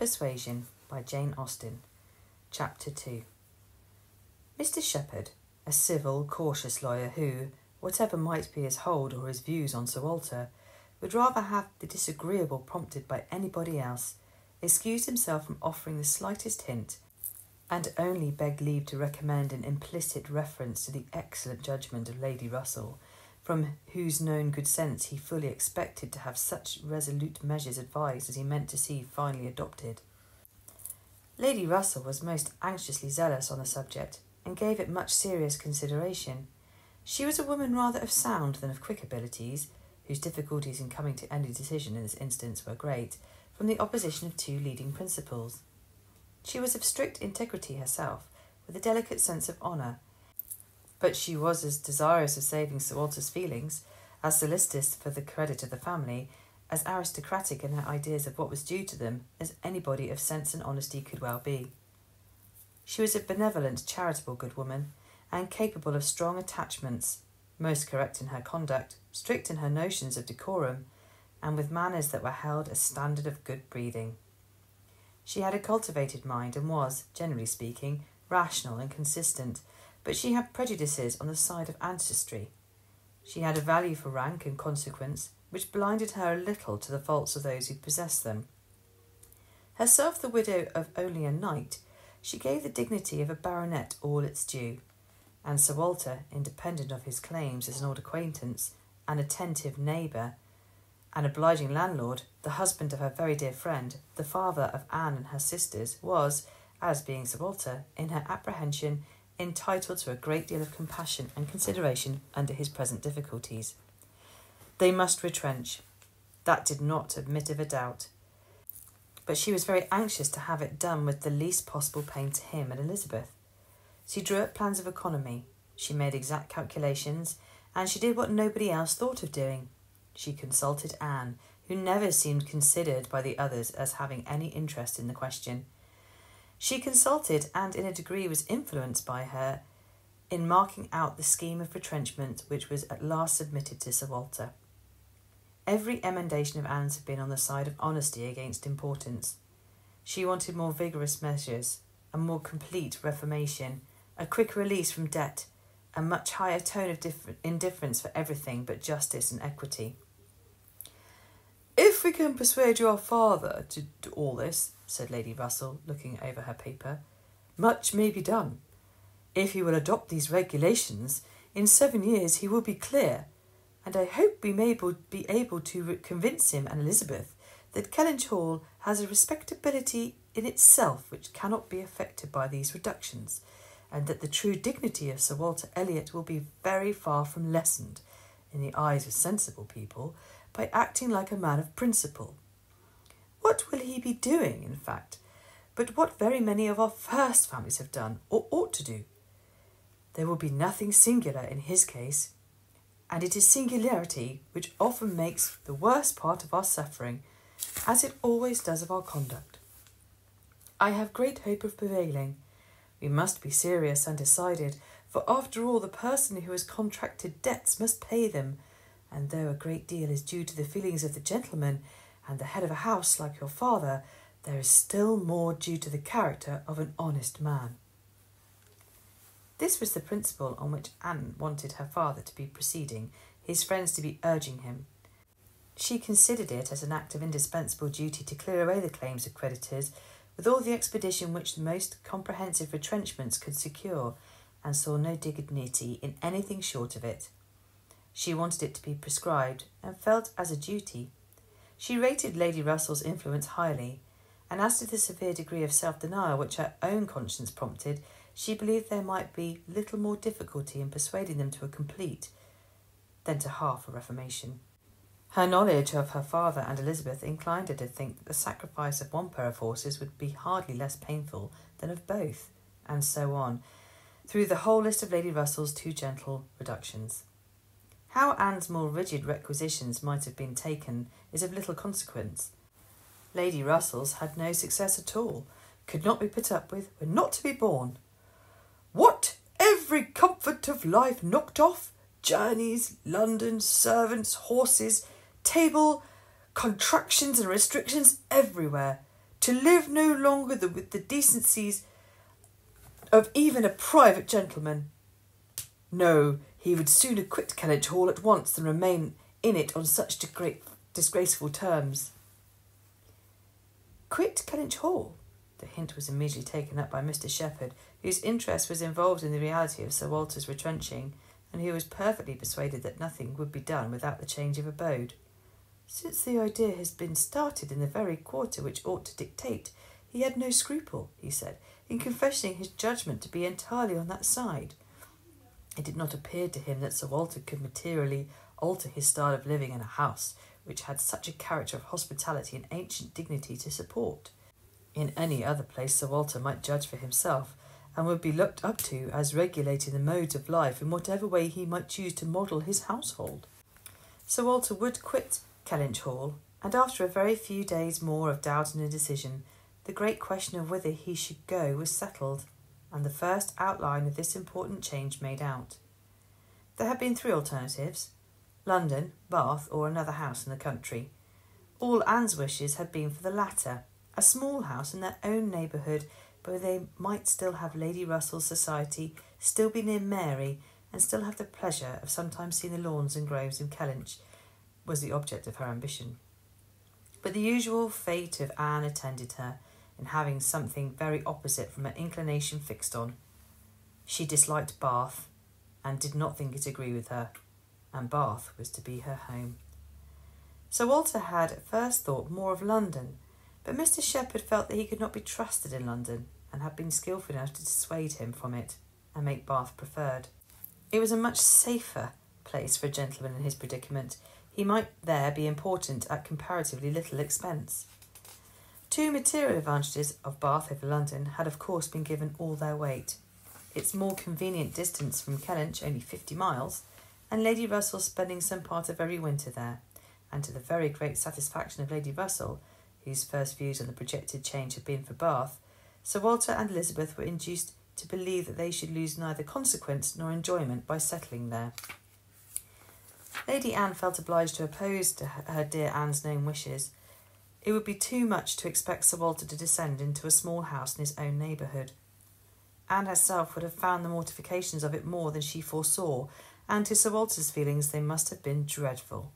Persuasion by Jane Austen. Chapter 2. Mr. Shepherd, a civil, cautious lawyer who, whatever might be his hold or his views on Sir Walter, would rather have the disagreeable prompted by anybody else, excused himself from offering the slightest hint, and only begged leave to recommend an implicit reference to the excellent judgment of Lady Russell, from whose known good sense he fully expected to have such resolute measures advised as he meant to see finally adopted. Lady Russell was most anxiously zealous on the subject, and gave it much serious consideration. She was a woman rather of sound than of quick abilities, whose difficulties in coming to any decision in this instance were great, from the opposition of two leading principles. She was of strict integrity herself, with a delicate sense of honour, but she was as desirous of saving Sir Walter's feelings, as solicitous for the credit of the family, as aristocratic in her ideas of what was due to them as anybody of sense and honesty could well be. She was a benevolent, charitable good woman, and capable of strong attachments, most correct in her conduct, strict in her notions of decorum, and with manners that were held a standard of good breeding. She had a cultivated mind, and was, generally speaking, rational and consistent, but she had prejudices on the side of ancestry. She had a value for rank and consequence, which blinded her a little to the faults of those who possessed them. Herself the widow of only a knight, she gave the dignity of a baronet all its due, and Sir Walter, independent of his claims as an old acquaintance, an attentive neighbour, an obliging landlord, the husband of her very dear friend, the father of Anne and her sisters, was, as being Sir Walter, in her apprehension, entitled to a great deal of compassion and consideration under his present difficulties. They must retrench. That did not admit of a doubt. But she was very anxious to have it done with the least possible pain to him and Elizabeth. She drew up plans of economy. She made exact calculations, and she did what nobody else thought of doing. She consulted Anne, who never seemed considered by the others as having any interest in the question. She consulted, and in a degree was influenced by her, in marking out the scheme of retrenchment which was at last submitted to Sir Walter. Every emendation of Anne's had been on the side of honesty against importance. She wanted more vigorous measures, a more complete reformation, a quick release from debt, a much higher tone of indifference for everything but justice and equity. "If we can persuade your father to do all this," said Lady Russell, looking over her paper, "much may be done. If he will adopt these regulations, in 7 years he will be clear, and I hope we may be able to convince him and Elizabeth that Kellynch Hall has a respectability in itself which cannot be affected by these reductions, and that the true dignity of Sir Walter Elliot will be very far from lessened, in the eyes of sensible people, by acting like a man of principle. What will he be doing, in fact, but what very many of our first families have done, or ought to do? There will be nothing singular in his case, and it is singularity which often makes the worst part of our suffering, as it always does of our conduct. I have great hope of prevailing. We must be serious and decided, for after all the person who has contracted debts must pay them, and though a great deal is due to the feelings of the gentleman and the head of a house like your father, there is still more due to the character of an honest man." This was the principle on which Anne wanted her father to be proceeding, his friends to be urging him. She considered it as an act of indispensable duty to clear away the claims of creditors with all the expedition which the most comprehensive retrenchments could secure, and saw no dignity in anything short of it. She wanted it to be prescribed, and felt as a duty. She rated Lady Russell's influence highly, and as to the severe degree of self-denial which her own conscience prompted, she believed there might be little more difficulty in persuading them to a complete than to half a reformation. Her knowledge of her father and Elizabeth inclined her to think that the sacrifice of one pair of horses would be hardly less painful than of both, and so on, through the whole list of Lady Russell's too gentle reductions. How Anne's more rigid requisitions might have been taken is of little consequence. Lady Russell's had no success at all, could not be put up with, were not to be borne. "What, every comfort of life knocked off? Journeys, London, servants, horses, table, contractions and restrictions everywhere. to live no longer with the decencies of even a private gentleman. No, he would sooner quit Kellynch Hall at once than remain in it on such disgraceful terms. Quit Kellynch Hall? The hint was immediately taken up by Mr. Shepherd, whose interest was involved in the reality of Sir Walter's retrenching, and who was perfectly persuaded that nothing would be done without the change of abode. Since the idea has been started in the very quarter which ought to dictate, he had no scruple, he said, in confessing his judgment to be entirely on that side. It did not appear to him that Sir Walter could materially alter his style of living in a house which had such a character of hospitality and ancient dignity to support. In any other place Sir Walter might judge for himself, and would be looked up to as regulating the modes of life in whatever way he might choose to model his household. Sir Walter would quit Kellynch Hall, and after a very few days more of doubt and indecision, the great question of whither he should go was settled, and the first outline of this important change made out. There had been 3 alternatives: London, Bath, or another house in the country. All Anne's wishes had been for the latter, a small house in their own neighbourhood, where they might still have Lady Russell's society, still be near Mary, and still have the pleasure of sometimes seeing the lawns and groves of Kellynch, was the object of her ambition. But the usual fate of Anne attended her, in having something very opposite from her inclination fixed on. She disliked Bath, and did not think it agree with her, and Bath was to be her home. Sir Walter had at first thought more of London, but Mr. Shepherd felt that he could not be trusted in London, and had been skilful enough to dissuade him from it, and make Bath preferred. It was a much safer place for a gentleman in his predicament. He might there be important at comparatively little expense. 2 material advantages of Bath over London had of course been given all their weight: its more convenient distance from Kellynch, only 50 miles, and Lady Russell spending some part of every winter there, and to the very great satisfaction of Lady Russell, whose first views on the projected change had been for Bath, Sir Walter and Elizabeth were induced to believe that they should lose neither consequence nor enjoyment by settling there. Lady Anne felt obliged to oppose to her dear Anne's known wishes. It would be too much to expect Sir Walter to descend into a small house in his own neighbourhood. Anne herself would have found the mortifications of it more than she foresaw, and to Sir Walter's feelings they must have been dreadful.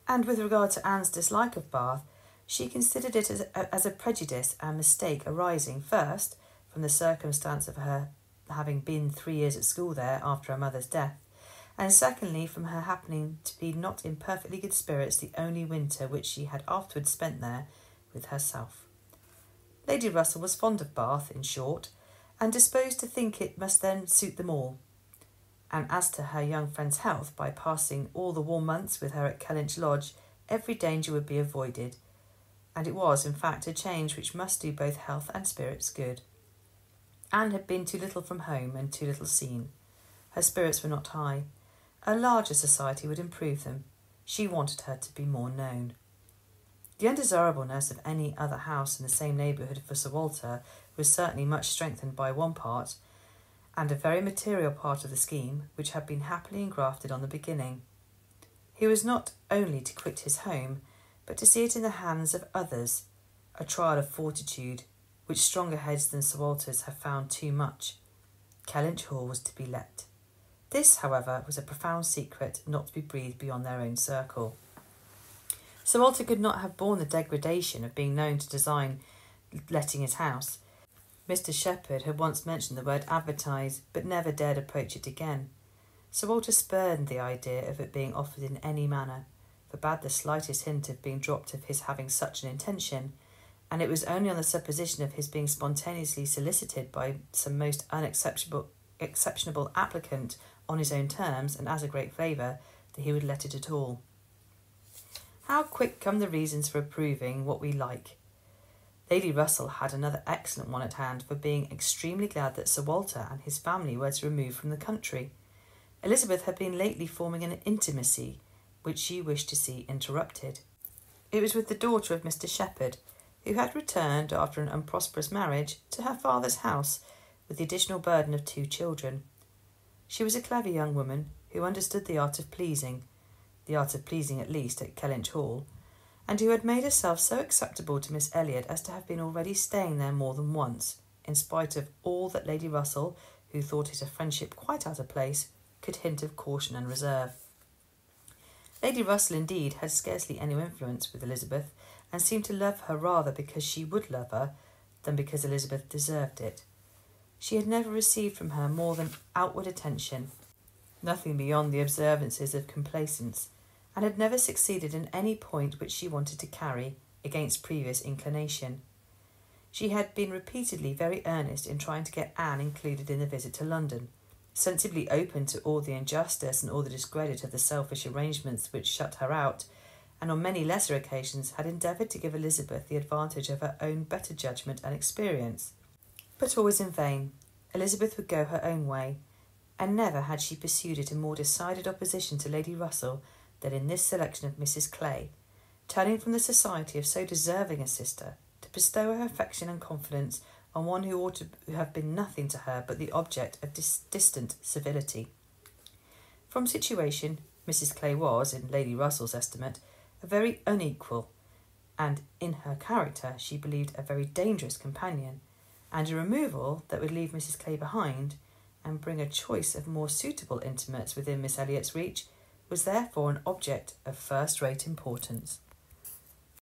And with regard to Anne's dislike of Bath, she considered it as a prejudice and mistake arising, first, from the circumstance of her having been 3 years at school there after her mother's death, and secondly, from her happening to be not in perfectly good spirits the only winter which she had afterwards spent there with herself. Lady Russell was fond of Bath, in short, and disposed to think it must then suit them all. And as to her young friend's health, by passing all the warm months with her at Kellynch Lodge, every danger would be avoided, and it was, in fact, a change which must do both health and spirits good. Anne had been too little from home and too little seen. Her spirits were not high. A larger society would improve them. She wanted her to be more known. The undesirableness of any other house in the same neighbourhood for Sir Walter was certainly much strengthened by one part, and a very material part of the scheme, which had been happily engrafted on the beginning. He was not only to quit his home, but to see it in the hands of others, a trial of fortitude, which stronger heads than Sir Walter's have found too much. Kellynch Hall was to be let. This, however, was a profound secret, not to be breathed beyond their own circle. Sir Walter could not have borne the degradation of being known to design letting his house. Mr. Shepherd had once mentioned the word advertise, but never dared approach it again. Sir Walter spurned the idea of it being offered in any manner, forbade the slightest hint of being dropped of his having such an intention, and it was only on the supposition of his being spontaneously solicited by some most exceptionable applicant on his own terms and as a great favour that he would let it at all. How quick come the reasons for approving what we like! Lady Russell had another excellent one at hand for being extremely glad that Sir Walter and his family were to remove from the country. Elizabeth had been lately forming an intimacy which she wished to see interrupted. It was with the daughter of Mr. Shepherd, who had returned after an unprosperous marriage to her father's house with the additional burden of 2 children. She was a clever young woman who understood the art of pleasing at least at Kellynch Hall, and who had made herself so acceptable to Miss Elliot as to have been already staying there more than once, in spite of all that Lady Russell, who thought it a friendship quite out of place, could hint of caution and reserve. Lady Russell, indeed, had scarcely any influence with Elizabeth, and seemed to love her rather because she would love her than because Elizabeth deserved it. She had never received from her more than outward attention, nothing beyond the observances of complaisance, and had never succeeded in any point which she wanted to carry against previous inclination. She had been repeatedly very earnest in trying to get Anne included in the visit to London, sensibly open to all the injustice and all the discredit of the selfish arrangements which shut her out, and on many lesser occasions had endeavoured to give Elizabeth the advantage of her own better judgment and experience. But always in vain. Elizabeth would go her own way, and never had she pursued it in more decided opposition to Lady Russell than in this selection of Mrs. Clay, turning from the society of so deserving a sister to bestow her affection and confidence on one who ought to have been nothing to her but the object of distant civility. From situation, Mrs. Clay was, in Lady Russell's estimate, a very unequal, and in her character she believed a very dangerous companion, and a removal that would leave Mrs. Clay behind and bring a choice of more suitable intimates within Miss Elliot's reach was therefore an object of first-rate importance.